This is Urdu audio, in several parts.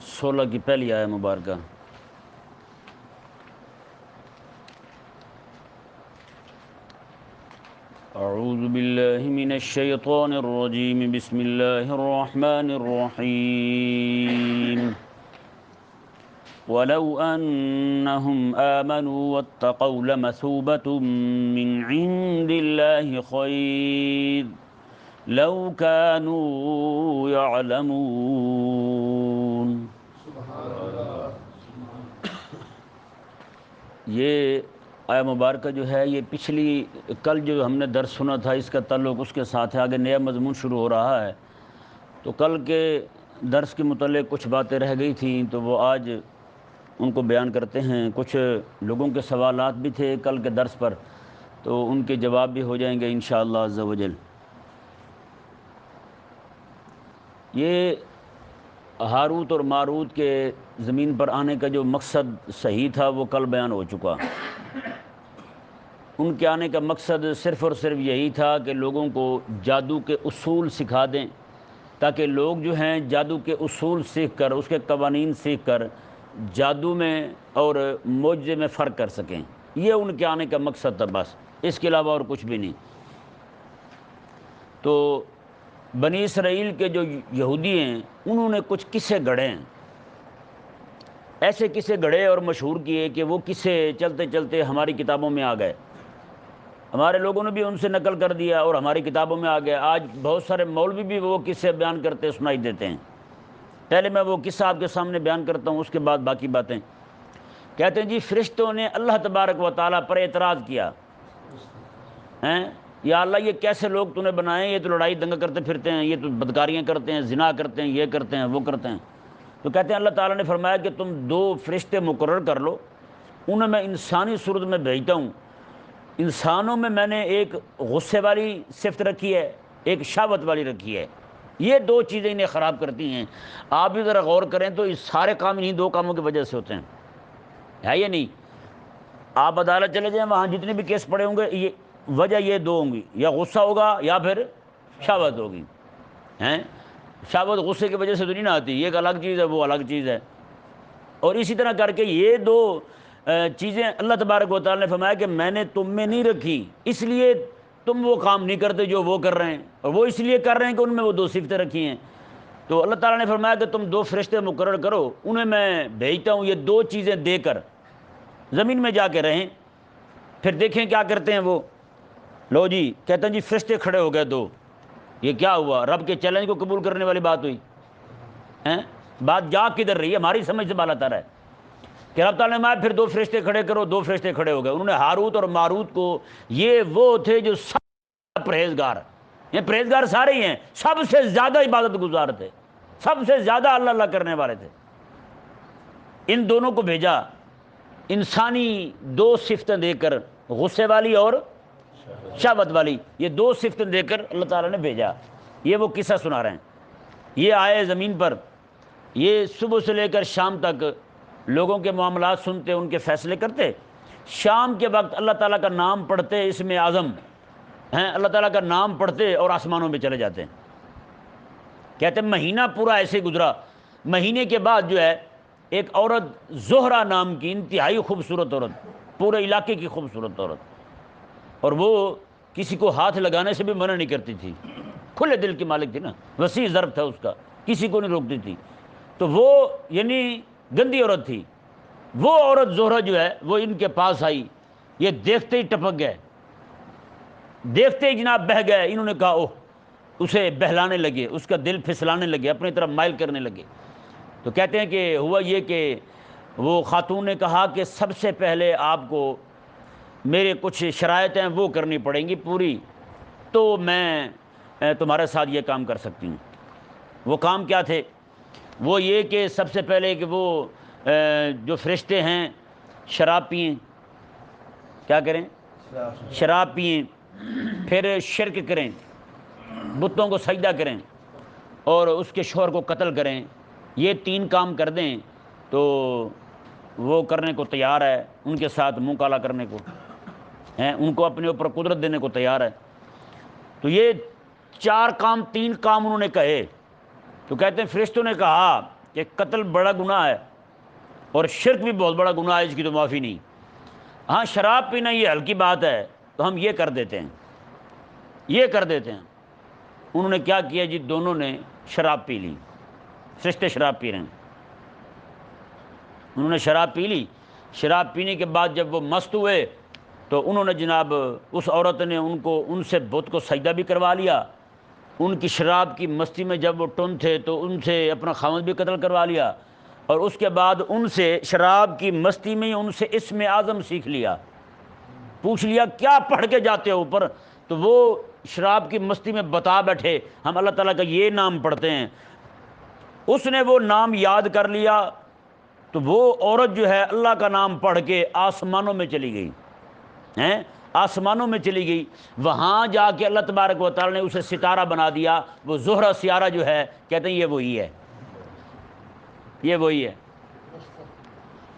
16 کی پہلی آیت مبارکہ۔ اعوذ باللہ من الشیطان الرجیم، بسم اللہ الرحمن الرحیم۔ وَلَوْ أَنَّهُمْ آمَنُوا وَاتَّقَوْا لَمَثُوبَةٌ مِّنْ عِندِ اللَّهِ خَيْرٌ لَوْ كَانُوا يَعْلَمُونَ۔ یہ آیت مبارکہ جو ہے یہ پچھلی کل جو ہم نے درس سنا تھا اس کا تعلق اس کے ساتھ ہے، آگے نیا مضمون شروع ہو رہا ہے۔ تو کل کے درس کے متعلق کچھ باتیں رہ گئی تھیں تو وہ آج ان کو بیان کرتے ہیں۔ کچھ لوگوں کے سوالات بھی تھے کل کے درس پر، تو ان کے جواب بھی ہو جائیں گے انشاءاللہ عز و جل۔ یہ ہاروت اور ماروت کے زمین پر آنے کا جو مقصد صحیح تھا وہ کل بیان ہو چکا۔ ان کے آنے کا مقصد صرف اور صرف یہی تھا کہ لوگوں کو جادو کے اصول سکھا دیں، تاکہ لوگ جو ہیں جادو کے اصول سیکھ کر، اس کے قوانین سیکھ کر جادو میں اور معجزے میں فرق کر سکیں۔ یہ ان کے آنے کا مقصد تھا بس، اس کے علاوہ اور کچھ بھی نہیں۔ تو بنی اسرائیل کے جو یہودی ہیں انہوں نے کچھ قصے گڑھے ہیں، ایسے قصے گڑھے اور مشہور کیے کہ وہ قصے چلتے چلتے ہماری کتابوں میں آ گئے، ہمارے لوگوں نے بھی ان سے نقل کر دیا اور ہماری کتابوں میں آ گیا۔ آج بہت سارے مولوی بھی وہ قصے بیان کرتے سنائی دیتے ہیں۔ پہلے میں وہ قصہ آپ کے سامنے بیان کرتا ہوں، اس کے بعد باقی باتیں۔ کہتے ہیں جی فرشتوں نے اللہ تبارک و تعالیٰ پر اعتراض کیا، یا اللہ یہ کیسے لوگ تو نے بنائے، یہ تو لڑائی دنگا کرتے پھرتے ہیں، یہ تو بدکاریاں کرتے ہیں، زنا کرتے ہیں، یہ کرتے ہیں، وہ کرتے ہیں۔ تو کہتے ہیں اللہ تعالیٰ نے فرمایا کہ تم 2 فرشتے مقرر کر لو، انہیں میں انسانی صورت میں بھیجتا ہوں۔ انسانوں میں نے ایک غصے والی صفت رکھی ہے، ایک شہوت والی رکھی ہے، یہ 2 چیزیں انہیں خراب کرتی ہیں۔ آپ بھی ذرا غور کریں تو اس سارے کام انہیں 2 کاموں کی وجہ سے ہوتے ہیں، ہے یہ نہیں؟ آپ عدالت چلے جائیں، وہاں جتنے بھی کیس پڑے ہوں گے یہ وجہ یہ 2 ہوں گی، یا غصہ ہوگا یا پھر شہوت ہوگی۔ شہوت غصے کی وجہ سے تو نہیں نہ آتی، یہ ایک الگ چیز ہے، وہ الگ چیز ہے۔ اور اسی طرح کر کے یہ 2 چیزیں اللہ تبارک و تعالیٰ نے فرمایا کہ میں نے تم میں نہیں رکھی، اس لیے تم وہ کام نہیں کرتے جو وہ کر رہے ہیں، اور وہ اس لیے کر رہے ہیں کہ ان میں وہ 2 صفتیں رکھی ہیں۔ تو اللہ تعالیٰ نے فرمایا کہ تم 2 فرشتے مقرر کرو، انہیں میں بھیجتا ہوں، یہ 2 چیزیں دے کر زمین میں جا کے رہیں، پھر دیکھیں کیا کرتے ہیں وہ۔ لو جی کہتے ہیں جی فرشتے کھڑے ہو گئے 2، یہ کیا ہوا؟ رب کے چیلنج کو قبول کرنے والی بات ہوئی۔ بات جا کدھر رہی ہے؟ ہماری سمجھ سے بالا تر ہے کہ رب تعالیٰ نے فرمایا پھر 2 فرشتے کھڑے کرو، 2 فرشتے کھڑے ہو گئے۔ انہوں نے ہاروت اور ماروت کو، یہ وہ تھے جو سب پرہیزگار، یہ پرہیزگار سارے ہی ہیں، سب سے زیادہ عبادت گزار تھے، سب سے زیادہ اللہ اللہ کرنے والے تھے۔ ان دونوں کو بھیجا انسانی 2 صفتیں دے کر، غصے والی اور شہوت والی، یہ 2 صفتیں دے کر اللہ تعالیٰ نے بھیجا۔ یہ وہ قصہ سنا رہے ہیں۔ یہ آئے زمین پر، یہ صبح سے لے کر شام تک لوگوں کے معاملات سنتے، ان کے فیصلے کرتے، شام کے وقت اللہ تعالیٰ کا نام پڑھتے، اسم اعظم اللہ تعالیٰ کا نام پڑھتے اور آسمانوں میں چلے جاتے ہیں۔ کہتے ہیں مہینہ پورا ایسے گزرا۔ مہینے کے بعد جو ہے ایک عورت زہرہ نام کی انتہائی خوبصورت عورت، پورے علاقے کی خوبصورت عورت، اور وہ کسی کو ہاتھ لگانے سے بھی منع نہیں کرتی تھی، کھلے دل کی مالک تھی نا، وسیع ضرب تھا اس کا، کسی کو نہیں روکتی تھی۔ تو وہ یعنی گندی عورت تھی۔ وہ عورت زہرہ جو ہے وہ ان کے پاس آئی، یہ دیکھتے ہی ٹپک گئے، دیکھتے ہی جناب بہہ گئے۔ انہوں نے کہا اوہ، اسے بہلانے لگے، اس کا دل پھسلانے لگے، اپنی طرف مائل کرنے لگے۔ تو کہتے ہیں کہ ہوا یہ کہ وہ خاتون نے کہا کہ سب سے پہلے آپ کو میرے کچھ شرائط ہیں وہ کرنی پڑیں گی پوری، تو میں تمہارے ساتھ یہ کام کر سکتی ہوں۔ وہ کام کیا تھے؟ وہ یہ کہ سب سے پہلے کہ وہ جو فرشتے ہیں شراب پئیں، کیا کریں؟ شراب پئیں، پھر شرک کریں، بتوں کو سجدہ کریں، اور اس کے شوہر کو قتل کریں۔ یہ 3 کام کر دیں تو وہ کرنے کو تیار ہے، ان کے ساتھ منہ کالا کرنے کو، ان کو اپنے اوپر قدرت دینے کو تیار ہے۔ تو یہ 4 کام 3 کام انہوں نے کہے۔ تو کہتے ہیں فرشتوں نے کہا کہ قتل بڑا گناہ ہے اور شرک بھی بہت بڑا گناہ ہے، اس کی تو معافی نہیں۔ ہاں شراب پینا یہ ہلکی بات ہے تو ہم یہ کر دیتے ہیں، یہ کر دیتے ہیں۔ انہوں نے کیا کیا جی، دونوں نے شراب پی لی، فرشتے شراب پی رہے ہیں، انہوں نے شراب پی لی۔ شراب پینے کے بعد جب وہ مست ہوئے تو انہوں نے جناب اس عورت نے ان سے بت کو سجدہ بھی کروا لیا، ان کی شراب کی مستی میں جب وہ ٹن تھے تو ان سے اپنا خاوند بھی قتل کروا لیا، اور اس کے بعد ان سے شراب کی مستی میں ان سے اسم اعظم سیکھ لیا۔ پوچھ لیا کیا پڑھ کے جاتے ہو اوپر، تو وہ شراب کی مستی میں بتا بیٹھے ہم اللہ تعالیٰ کا یہ نام پڑھتے ہیں۔ اس نے وہ نام یاد کر لیا تو وہ عورت جو ہے اللہ کا نام پڑھ کے آسمانوں میں چلی گئی، آسمانوں میں چلی گئی۔ وہاں جا کے اللہ تبارک و تعالیٰ نے اسے ستارہ بنا دیا۔ وہ زہرہ سیارہ جو ہے کہتے ہیں یہ وہی ہے، یہ وہی ہے۔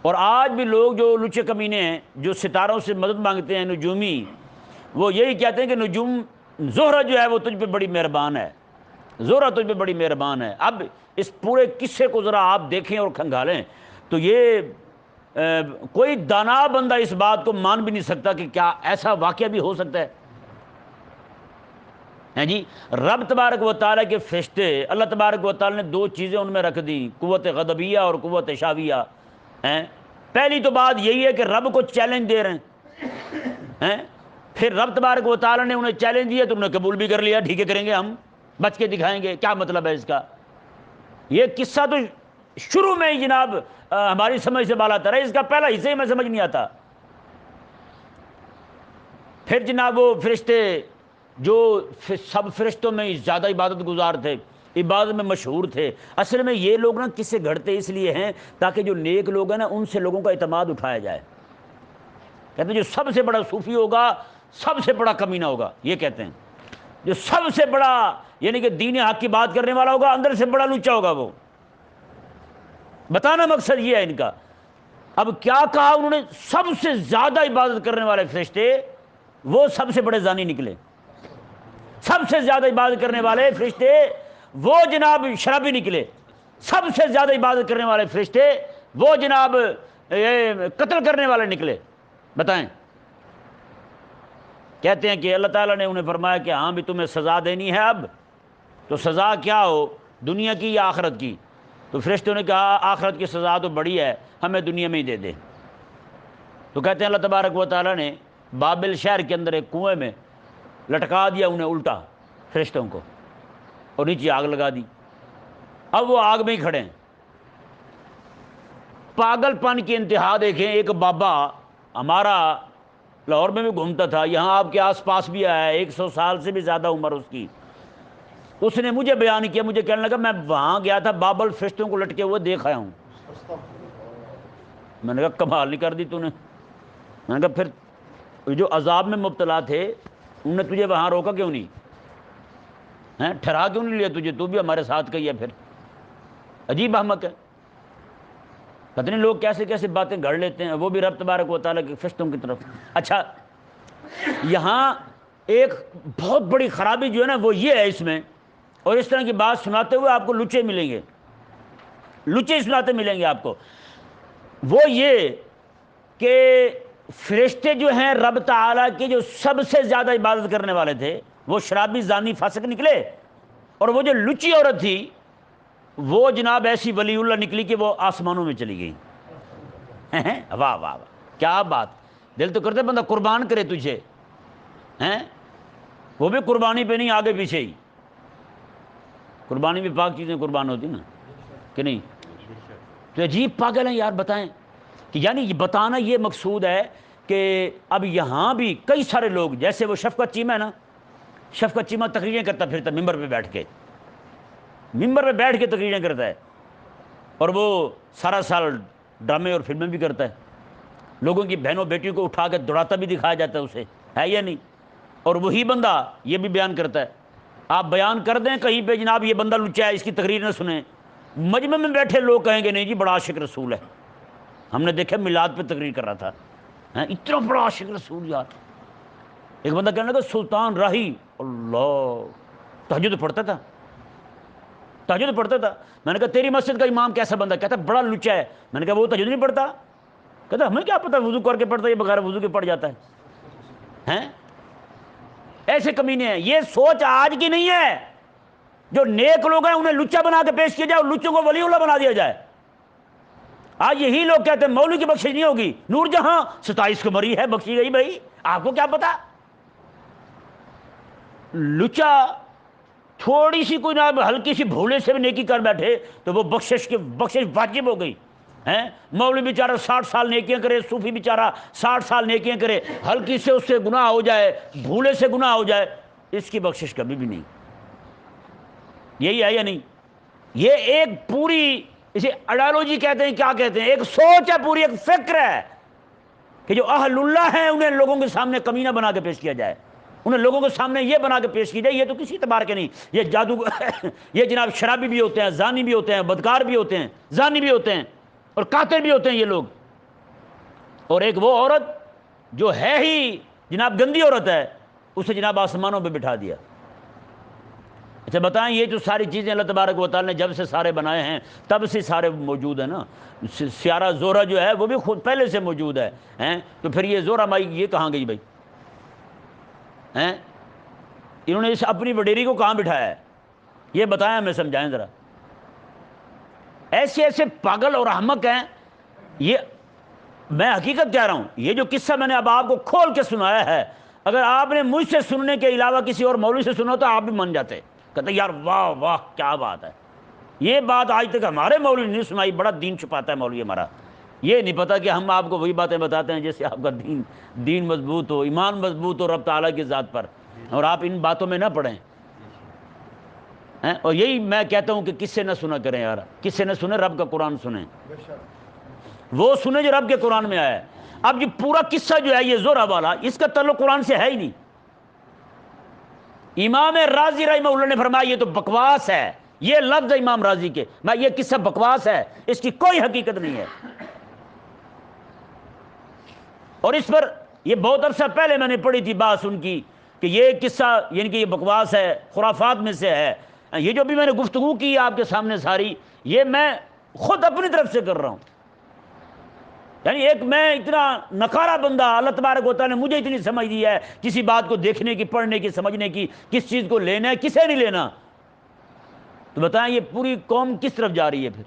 اور آج بھی لوگ جو لچے کمینے ہیں جو ستاروں سے مدد مانگتے ہیں، نجومی، وہ یہی کہتے ہیں کہ نجوم، زہرہ جو ہے وہ تجھ پہ بڑی مہربان ہے، زہرہ تجھ پہ بڑی مہربان ہے۔ اب اس پورے قصے کو ذرا آپ دیکھیں اور کھنگالیں تو یہ کوئی دانا بندہ اس بات کو مان بھی نہیں سکتا کہ کیا ایسا واقعہ بھی ہو سکتا ہے جی۔ رب تبارک و تعالیٰ کے فرشتے، اللہ تبارک و تعالیٰ نے دو چیزیں ان میں رکھ دیں، قوت غضبیہ اور قوت شاویہ ہیں۔ پہلی تو بات یہی ہے کہ رب کو چیلنج دے رہے ہیں، پھر رب تبارک و تعالیٰ نے انہیں چیلنج دیا تو انہوں نے قبول بھی کر لیا، ٹھیک ہے کریں گے، ہم بچ کے دکھائیں گے۔ کیا مطلب ہے اس کا؟ یہ قصہ تو شروع میں ہی جناب ہماری سمجھ سے بالا تر ہے، اس کا پہلا حصہ ہی میں سمجھ نہیں آتا۔ پھر جناب وہ فرشتے جو سب فرشتوں میں زیادہ عبادت گزار تھے، عبادت میں مشہور تھے، اصل میں یہ لوگ نا قصے گھڑتے اس لیے ہیں تاکہ جو نیک لوگ ہیں نا ان سے لوگوں کا اعتماد اٹھایا جائے۔ کہتے ہیں جو سب سے بڑا صوفی ہوگا سب سے بڑا کمینہ ہوگا، یہ کہتے ہیں جو سب سے بڑا یعنی کہ دین حق کی بات کرنے والا ہوگا اندر سے بڑا لچا ہوگا۔ وہ بتانا مقصد یہ ہے ان کا۔ اب کیا کہا انہوں نے؟ سب سے زیادہ عبادت کرنے والے فرشتے وہ سب سے بڑے زانی نکلے، سب سے زیادہ عبادت کرنے والے فرشتے وہ جناب شرابی نکلے، سب سے زیادہ عبادت کرنے والے فرشتے وہ جناب قتل کرنے والے نکلے۔ بتائیں، کہتے ہیں کہ اللہ تعالیٰ نے انہیں فرمایا کہ ہاں بھی تمہیں سزا دینی ہے، اب تو سزا کیا ہو، دنیا کی یا آخرت کی؟ تو فرشتوں نے کہا آخرت کی سزا تو بڑی ہے، ہمیں دنیا میں ہی دے دے۔ تو کہتے ہیں اللہ تبارک و تعالیٰ نے بابل شہر کے اندر ایک کنویں میں لٹکا دیا انہیں الٹا فرشتوں کو، اور نیچے آگ لگا دی۔ اب وہ آگ میں ہی کھڑے ہیں۔ پاگل پن کی انتہا دیکھیں۔ ایک بابا ہمارا لاہور میں بھی گھومتا تھا، یہاں آپ کے آس پاس بھی آیا ہے، 100 سال سے بھی زیادہ عمر اس کی۔ اس نے مجھے بیان کیا، مجھے کہنے لگا میں وہاں گیا تھا، بابل فرشتوں کو لٹکے ہوئے دیکھ آیا ہوں۔ میں نے کہا کمال نہیں کر دی تو نے۔ میں نے کہا پھر جو عذاب میں مبتلا تھے انہوں نے تجھے وہاں روکا کیوں نہیں؟ ٹھہرا کیوں نہیں لیا تجھے؟ تو بھی ہمارے ساتھ گئی ہے۔ پھر عجیب احمق ہے، پتہ نہیں لوگ کیسے کیسے باتیں گھڑ لیتے ہیں، وہ بھی رب تبارک و تعالیٰ کے فرشتوں کی طرف۔ اچھا، یہاں ایک بہت بڑی خرابی جو ہے نا وہ یہ ہے اس میں، اور اس طرح کی بات سناتے ہوئے آپ کو لچے ملیں گے، لچے سناتے ملیں گے آپ کو، وہ یہ کہ فرشتے جو ہیں رب تعالیٰ کے جو سب سے زیادہ عبادت کرنے والے تھے وہ شرابی زانی فاسق نکلے، اور وہ جو لچی عورت تھی وہ جناب ایسی ولی اللہ نکلی کہ وہ آسمانوں میں چلی گئی۔ واہ واہ واہ، کیا بات! دل تو کرتے بندہ قربان کرے تجھے، وہ بھی قربانی پہ نہیں، آگے پیچھے ہی۔ قربانی بھی پاک چیزیں قربان ہوتی نا کہ نہیں؟ تو عجیب پاگل ہیں یار۔ بتائیں کہ یعنی یہ بتانا یہ مقصود ہے کہ اب یہاں بھی کئی سارے لوگ، جیسے وہ شفقت چیمہ ہے نا، شفقت چیمہ تقریریں کرتا پھرتا ممبر پہ بیٹھ کے، ممبر پہ بیٹھ کے تقریریں کرتا ہے، اور وہ سارا سال ڈرامے اور فلمیں بھی کرتا ہے، لوگوں کی بہنوں بیٹیوں کو اٹھا کے دوڑاتا بھی دکھایا جاتا ہے اسے، ہے یا نہیں؟ اور وہی بندہ یہ بھی بیان کرتا ہے۔ آپ بیان کر دیں کہیں پہ جناب یہ بندہ لچا ہے، اس کی تقریر نہ سنیں، مجمع میں بیٹھے لوگ کہیں گے نہیں جی بڑا عاشق رسول ہے، ہم نے دیکھا میلاد پہ تقریر کر رہا تھا، اتنا بڑا عاشق رسول یار۔ ایک بندہ کہنے لگا سلطان راہی، اللہ تہجد پڑھتا تھا، تہجد پڑھتا تھا. میں نے کہا تیری مسجد کا امام کیسا بندہ؟ کہتا بڑا لچا ہے. میں نے کہا وہ تہجد نہیں پڑھتا؟ کہتا ہمیں کیا پتہ وضو کر کے پڑھتا ہے یہ بغیر وضو کے پڑھ جاتا ہے. ایسے کمینے ہیں. یہ سوچ آج کی نہیں ہے. جو نیک لوگ ہیں انہیں لچا بنا کے پیش کیا جائے اور لچوں کو ولی اللہ بنا دیا جائے. آج یہی لوگ کہتے ہیں مولوی کی بخشش نہیں ہوگی. نور جہاں 27 کو مری ہے, بخشی گئی. بھائی آپ کو کیا پتا؟ لچا تھوڑی سی کوئی نہ ہلکی سی بھولے سے بھی نیکی کر بیٹھے تو وہ بخشش واجب ہو گئی. مولوی بیچارہ 60 سال نیکیاں کرے, صوفی بیچارہ 60 سال نیکیاں کرے, ہلکی سے اس سے گناہ ہو جائے, بھولے سے گناہ ہو جائے, اس کی بخشش کبھی بھی نہیں. یہی ہے یا نہیں؟ یہ ایک پوری اسے آئیڈیالوجی کہتے ہیں, کیا کہتے ہیں, ایک سوچ ہے پوری, ایک فکر ہے کہ جو اہل اللہ ہیں انہیں لوگوں کے سامنے کمینہ بنا کے پیش کیا جائے, انہیں لوگوں کے سامنے یہ بنا کے پیش کی جائے یہ تو کسی اعتبار کے نہیں. یہ جادو یہ جناب شرابی بھی ہوتے ہیں, زانی بھی ہوتے ہیں, بدکار بھی ہوتے ہیں, زانی بھی ہوتے ہیں اور قاتل بھی ہوتے ہیں یہ لوگ. اور ایک وہ عورت جو ہے ہی جناب گندی عورت ہے, اسے جناب آسمانوں پہ بٹھا دیا. اچھا بتائیں, یہ جو ساری چیزیں اللہ تبارک و تعالی نے جب سے سارے بنائے ہیں تب سے سارے موجود ہیں نا. سیارہ زہرہ جو ہے وہ بھی خود پہلے سے موجود ہے, تو پھر یہ زہرہ مائی یہ کہاں گئی بھائی؟ انہوں نے اس اپنی وڈیری کو کہاں بٹھایا ہے؟ یہ بتائیں, ہمیں سمجھائیں ذرا. ایسے ایسے پاگل اور احمق ہیں. یہ میں حقیقت کہہ رہا ہوں, یہ جو قصہ میں نے اب آپ کو کھول کے سنایا ہے, اگر آپ نے مجھ سے سننے کے علاوہ کسی اور مولوی سے سنا تو آپ بھی من جاتے, کہتے یار واہ واہ کیا بات ہے. یہ بات آج تک ہمارے مولوی نہیں سنائی. بڑا دین چھپاتا ہے مولوی ہمارا. یہ نہیں پتا کہ ہم آپ کو وہی باتیں بتاتے ہیں جیسے آپ کا دین مضبوط ہو, ایمان مضبوط ہو رب تعالیٰ کی ذات پر, اور آپ ان باتوں میں نہ پڑیں. اور یہی میں کہتا ہوں کہ کس سے نہ سنا کریں یار, کس سے نہ سنیں, رب کا قرآن سنیں, وہ سنیں جو رب کے قرآن میں آیا ہے. اب یہ پورا قصہ جو ہے یہ زہرہ والا, اس کا تعلق قرآن سے ہے ہی نہیں. امام راضی رحمہ اللہ نے فرمایا یہ تو بکواس ہے. یہ لفظ ہے امام راضی کے, میں یہ قصہ بکواس ہے, اس کی کوئی حقیقت نہیں ہے. اور اس پر یہ بہت عرصہ پہلے میں نے پڑھی تھی بات ان کی کہ یہ قصہ یعنی کہ یہ بکواس ہے, خرافات میں سے ہے. یہ جو بھی میں نے گفتگو کی آپ کے سامنے ساری, یہ میں خود اپنی طرف سے کر رہا ہوں. یعنی ایک میں اتنا نکارا بندہ, اللہ تبارک و تعالیٰ نے مجھے اتنی سمجھ دی ہے کسی بات کو دیکھنے کی, پڑھنے کی, سمجھنے کی, کس چیز کو لینا ہے کسے نہیں لینا. تو بتائیں یہ پوری قوم کس طرف جا رہی ہے پھر؟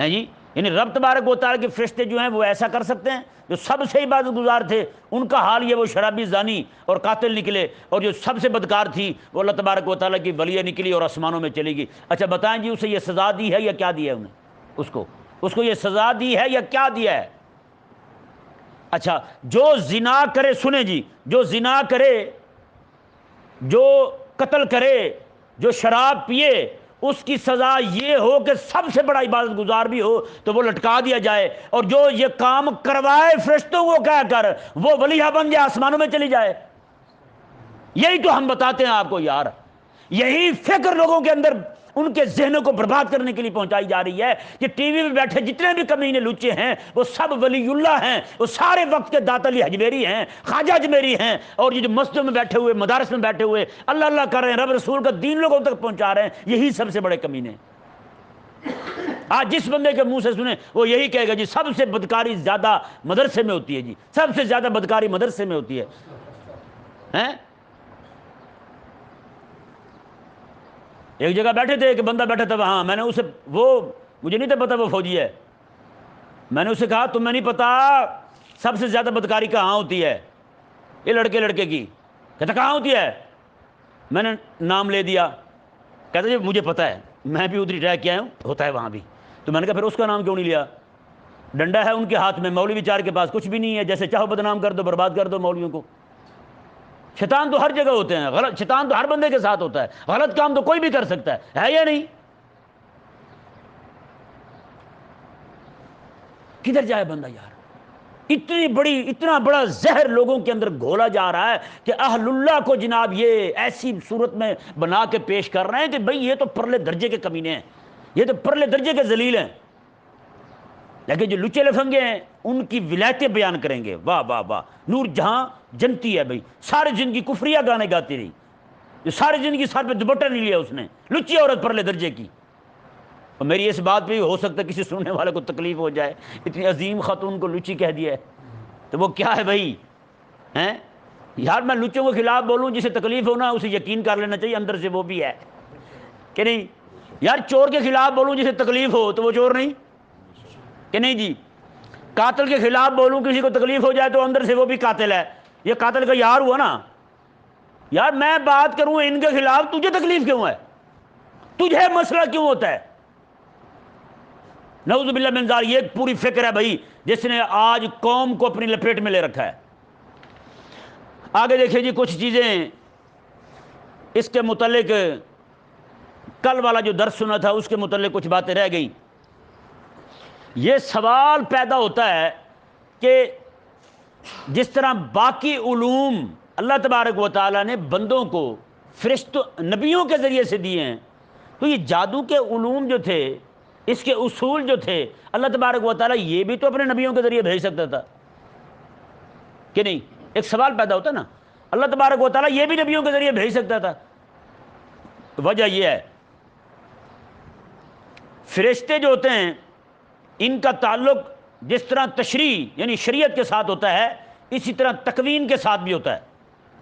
جی یعنی رب تبارک و تعالیٰ کے فرشتے جو ہیں وہ ایسا کر سکتے ہیں؟ جو سب سے عبادت گزار تھے ان کا حال یہ وہ شرابی, زانی اور قاتل نکلے, اور جو سب سے بدکار تھی وہ اللہ تبارک و تعالیٰ کی ولیہ نکلی اور آسمانوں میں چلی گئی. اچھا بتائیں جی اسے یہ سزا دی ہے یا کیا دیا ہے انہیں؟ اس کو یہ سزا دی ہے یا کیا دیا ہے؟ اچھا جو زنا کرے, سنیں جی, جو زنا کرے, جو قتل کرے, جو شراب پیے, اس کی سزا یہ ہو کہ سب سے بڑا عبادت گزار بھی ہو تو وہ لٹکا دیا جائے, اور جو یہ کام کروائے فرشتوں کو کہہ کر وہ ولیہ بن جائے, آسمانوں میں چلی جائے. یہی تو ہم بتاتے ہیں آپ کو یار. یہی فکر لوگوں کے اندر ان کے ذہنوں کو برباد کرنے کے لیے پہنچائی جا رہی ہے کہ ٹی وی میں بیٹھے جتنے بھی کمینے لچے ہیں وہ سب ولی اللہ ہیں, وہ سارے وقت کے داتا علی حجویری ہیں, خواجہ اجمیری ہیں, اور یہ جو مسجدوں میں بیٹھے ہوئے, مدارس میں بیٹھے ہوئے اللہ اللہ کر رہے ہیں, رب رسول کا دین لوگوں تک پہنچا رہے ہیں, یہی سب سے بڑے کمینے ہیں. آج جس بندے کے منہ سے سنیں وہ یہی کہے گا جی سب سے بدکاری زیادہ مدرسے میں ہوتی ہے, جی سب سے زیادہ بدکاری مدرسے میں ہوتی ہے. ایک جگہ بیٹھے تھے, ایک بندہ بیٹھا تھا وہاں, میں نے اسے, وہ مجھے نہیں تھا پتا وہ فوجی ہے, میں نے اسے کہا تمہیں نہیں پتا سب سے زیادہ بدکاری کہاں ہوتی ہے یہ لڑکے کی؟ کہتا کہاں ہوتی ہے؟ میں نے نام لے دیا, کہتا جی مجھے پتا ہے, میں بھی ادھر رہ کے آیا ہوں, ہوتا ہے وہاں بھی. تو میں نے کہا پھر اس کا نام کیوں نہیں لیا؟ ڈنڈا ہے ان کے ہاتھ میں, مولوی چار کے پاس کچھ بھی نہیں ہے, جیسے چاہو بدنام کر دو, برباد کر دو مولویوں کو. شیطان تو ہر جگہ ہوتے ہیں, غلط شیطان تو ہر بندے کے ساتھ ہوتا ہے, غلط کام تو کوئی بھی کر سکتا ہے یا نہیں؟ کدھر جائے بندہ یار؟ اتنا بڑا زہر لوگوں کے اندر گھولا جا رہا ہے کہ اہل اللہ کو جناب یہ ایسی صورت میں بنا کے پیش کر رہے ہیں کہ بھئی یہ تو پرلے درجے کے کمینے ہیں, یہ تو پرلے درجے کے ذلیل ہیں. لیکن جو لچے لفنگے ہیں ان کی ولایتیں بیان کریں گے, واہ واہ واہ, نور جہاں جنتی ہے بھائی, ساری زندگی کفریہ گانے گاتی رہی, جو ساری زندگی سر پہ دوپٹہ نہیں لیا اس نے، لچی عورت پرلے درجے کی. اور میری اس بات پہ بھی ہو سکتا ہے کسی سننے والے کو تکلیف ہو جائے، اتنی عظیم خاتون کو لچی کہہ دیا ہے، تو وہ کیا ہے بھائی ہیں؟ یار میں لچوں کے خلاف بولوں، جسے تکلیف ہونا اسے یقین کر لینا چاہیے اندر سے وہ بھی ہے کہ نہیں. یار چور کے خلاف بولوں جسے تکلیف ہو تو وہ چور نہیں کہ نہیں جی. قاتل کے خلاف بولوں کسی کو تکلیف ہو جائے تو اندر سے وہ بھی قاتل ہے، یہ قاتل کا یار ہوا نا. یار میں بات کروں ان کے خلاف، تجھے تکلیف کیوں ہے؟ تجھے مسئلہ کیوں ہوتا ہے؟ نعوذ باللہ من ذالک. یہ پوری فکر ہے بھائی جس نے آج قوم کو اپنی لپیٹ میں لے رکھا ہے. آگے دیکھیں جی کچھ چیزیں اس کے متعلق، کل والا جو درس سنا تھا اس کے متعلق کچھ باتیں رہ گئیں. یہ سوال پیدا ہوتا ہے کہ جس طرح باقی علوم اللہ تبارک و تعالیٰ نے بندوں کو فرشتوں نبیوں کے ذریعے سے دیے ہیں، تو یہ جادو کے علوم جو تھے، اس کے اصول جو تھے، اللہ تبارک و تعالیٰ یہ بھی تو اپنے نبیوں کے ذریعے بھیج سکتا تھا کہ نہیں؟ ایک سوال پیدا ہوتا نا، اللہ تبارک و تعالیٰ یہ بھی نبیوں کے ذریعے بھیج سکتا تھا. وجہ یہ ہے فرشتے جو ہوتے ہیں ان کا تعلق جس طرح تشریع یعنی شریعت کے ساتھ ہوتا ہے، اسی طرح تکوین کے ساتھ بھی ہوتا ہے.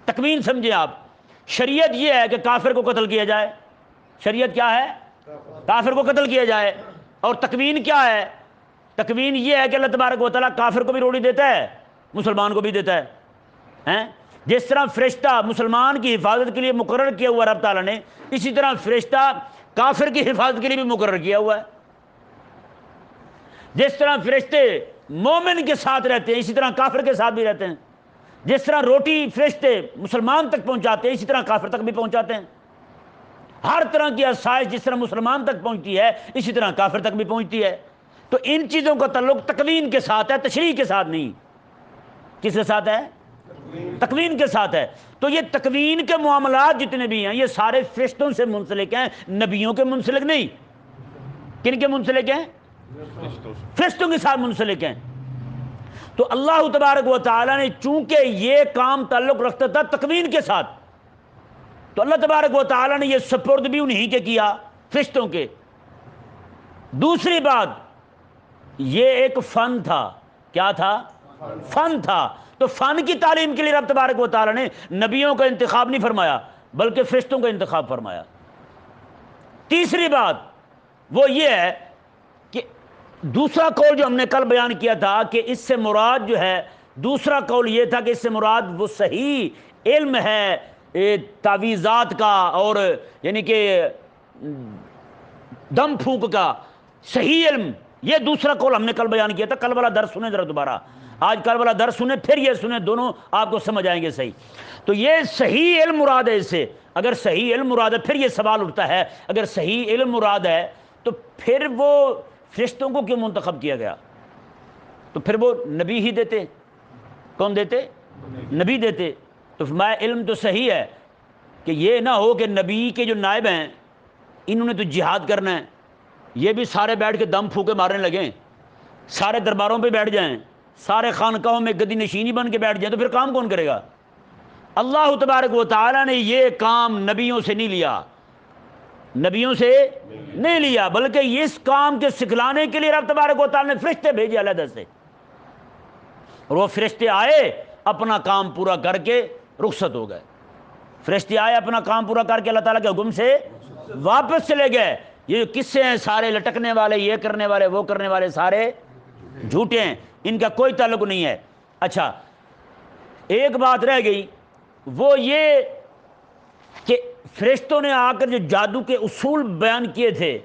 تکوین سمجھیں آپ، شریعت یہ ہے کہ کافر کو قتل کیا جائے، شریعت کیا ہے؟ کافر کو قتل کیا جائے. اور تکوین کیا ہے؟ تکوین یہ ہے کہ اللہ تبارک و تعالیٰ کافر کو بھی روٹی دیتا ہے، مسلمان کو بھی دیتا ہے. ہیں جس طرح فرشتہ مسلمان کی حفاظت کے لیے مقرر کیا ہوا رب تعالیٰ نے، اسی طرح فرشتہ کافر کی حفاظت کے لیے بھی مقرر کیا ہوا ہے. جس طرح فرشتے مومن کے ساتھ رہتے ہیں اسی طرح کافر کے ساتھ بھی رہتے ہیں. جس طرح روٹی فرشتے مسلمان تک پہنچاتے ہیں اسی طرح کافر تک بھی پہنچاتے ہیں. ہر طرح کی آسائش جس طرح مسلمان تک پہنچتی ہے اسی طرح کافر تک بھی پہنچتی ہے. تو ان چیزوں کا تعلق تکوین کے ساتھ ہے، تشریع کے ساتھ نہیں. کس کے ساتھ ہے؟ تکوین کے ساتھ ہے. تو یہ تکوین کے معاملات جتنے بھی ہیں یہ سارے فرشتوں سے منسلک ہیں، نبیوں کے منسلک نہیں. کن کے منسلک ہیں؟ فرشتوں کے ساتھ منسلک ہیں. تو اللہ تبارک و تعالیٰ نے چونکہ یہ کام تعلق رکھتا تھا تکوین کے ساتھ، تو اللہ تبارک و تعالیٰ نے یہ سپرد بھی انہی کے کیا، فرشتوں کے. دوسری بات یہ ایک فن تھا. کیا تھا؟ فن تھا. تو فن کی تعلیم کے لیے رب تبارک و تعالیٰ نے نبیوں کا انتخاب نہیں فرمایا بلکہ فرشتوں کا انتخاب فرمایا. تیسری بات وہ یہ ہے کہ دوسرا قول جو ہم نے کل بیان کیا تھا کہ اس سے مراد جو ہے، دوسرا قول یہ تھا کہ اس سے مراد وہ صحیح علم ہے تعویذات کا، اور یعنی کہ دم پھونک کا صحیح علم. یہ دوسرا قول ہم نے کل بیان کیا تھا. کل والا درس سنیں ذرا دوبارہ، آج کل والا درس سنیں پھر یہ سنیں، دونوں آپ کو سمجھ آئیں گے صحیح. تو یہ صحیح علم مراد ہے. اس سے اگر صحیح علم مراد ہے پھر یہ سوال اٹھتا ہے اگر صحیح علم مراد ہے تو پھر وہ فرشتوں کو کیوں منتخب کیا گیا؟ تو پھر وہ نبی ہی دیتے. کون دیتے؟ نبی دیتے. تو فرمایا علم تو صحیح ہے کہ یہ نہ ہو کہ نبی کے جو نائب ہیں انہوں نے تو جہاد کرنا ہے، یہ بھی سارے بیٹھ کے دم پھونکے مارنے لگیں، سارے درباروں پہ بیٹھ جائیں، سارے خانقاہوں میں گدی نشینی بن کے بیٹھ جائیں، تو پھر کام کون کرے گا؟ اللہ تبارک و تعالیٰ نے یہ کام نبیوں سے نہیں لیا، نبیوں سے نہیں لیا، بلکہ اس کام کے سکھلانے کے لیے رب تبارک و تعالیٰ نے فرشتے بھیجے علیحدہ سے. اور وہ فرشتے آئے اپنا کام پورا کر کے رخصت ہو گئے. فرشتے آئے اپنا کام پورا کر کے اللہ تعالیٰ کے حکم سے واپس چلے گئے. یہ قصے ہیں سارے لٹکنے والے، یہ کرنے والے، وہ کرنے والے، سارے جھوٹے ہیں، ان کا کوئی تعلق نہیں ہے. اچھا ایک بات رہ گئی، وہ یہ کہ فرشتوں نے آ کر جو جادو کے اصول بیان کیے تھے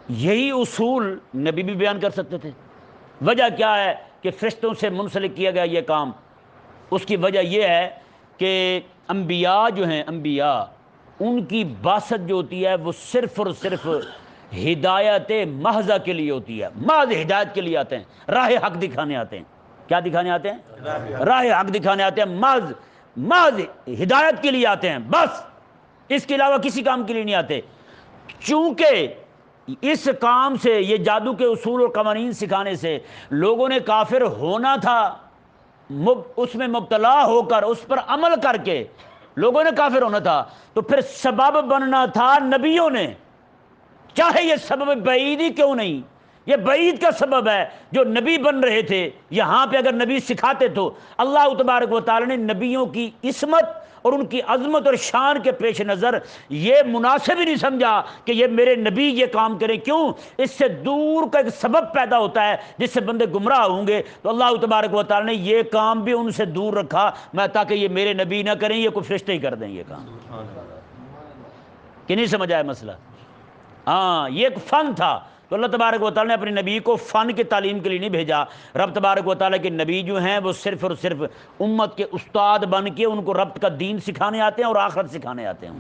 یہی اصول نبی بھی بیان کر سکتے تھے. وجہ کیا ہے کہ فرشتوں سے منسلک کیا گیا یہ کام؟ اس کی وجہ یہ ہے کہ انبیاء جو ہیں، انبیاء ان کی باسط جو ہوتی ہے وہ صرف اور صرف ہدایت محضہ کے لیے ہوتی ہے. محض ہدایت کے لیے آتے ہیں، راہ حق دکھانے آتے ہیں. کیا دکھانے آتے ہیں؟ راہ حق دکھانے آتے ہیں. محض ہدایت کے لیے آتے ہیں بس، اس کے علاوہ کسی کام کے لیے نہیں آتے. چونکہ اس کام سے، یہ جادو کے اصول اور قوانین سکھانے سے لوگوں نے کافر ہونا تھا، اس میں مبتلا ہو کر اس پر عمل کر کے لوگوں نے کافر ہونا تھا، تو پھر سبب بننا تھا نبیوں نے، چاہے یہ سبب بعید ہی کیوں نہیں، یہ بعید کا سبب ہے جو نبی بن رہے تھے۔ یہاں پہ اگر نبی سکھاتے تو اللہ تبارک و تعالی نے نبیوں کی عصمت اور ان کی عظمت اور شان کے پیش نظر یہ مناسب ہی نہیں سمجھا کہ یہ میرے نبی یہ کام کریں۔ کیوں؟ اس سے دور کا ایک سبب پیدا ہوتا ہے جس سے بندے گمراہ ہوں گے، تو اللہ تبارک و تعالی نے یہ کام بھی ان سے دور رکھا، میں تاکہ یہ میرے نبی نہ کریں، یہ کوئی فرشتے ہی کر دیں یہ کام۔ کہ نہیں سمجھ آیا مسئلہ؟ ہاں، یہ ایک فن تھا، تو اللہ تبارک و تعالیٰ نے اپنے نبی کو فن کی تعلیم کے لیے نہیں بھیجا۔ رب تبارک و تعالیٰ کے نبی جو ہیں وہ صرف اور صرف امت کے استاد بن کے ان کو رب کا دین سکھانے آتے ہیں اور آخرت سکھانے آتے ہیں،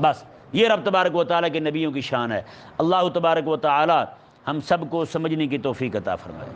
بس یہ رب تبارک و تعالیٰ کے نبیوں کی شان ہے۔ اللہ تبارک و تعالیٰ ہم سب کو سمجھنے کی توفیق عطا فرمائے۔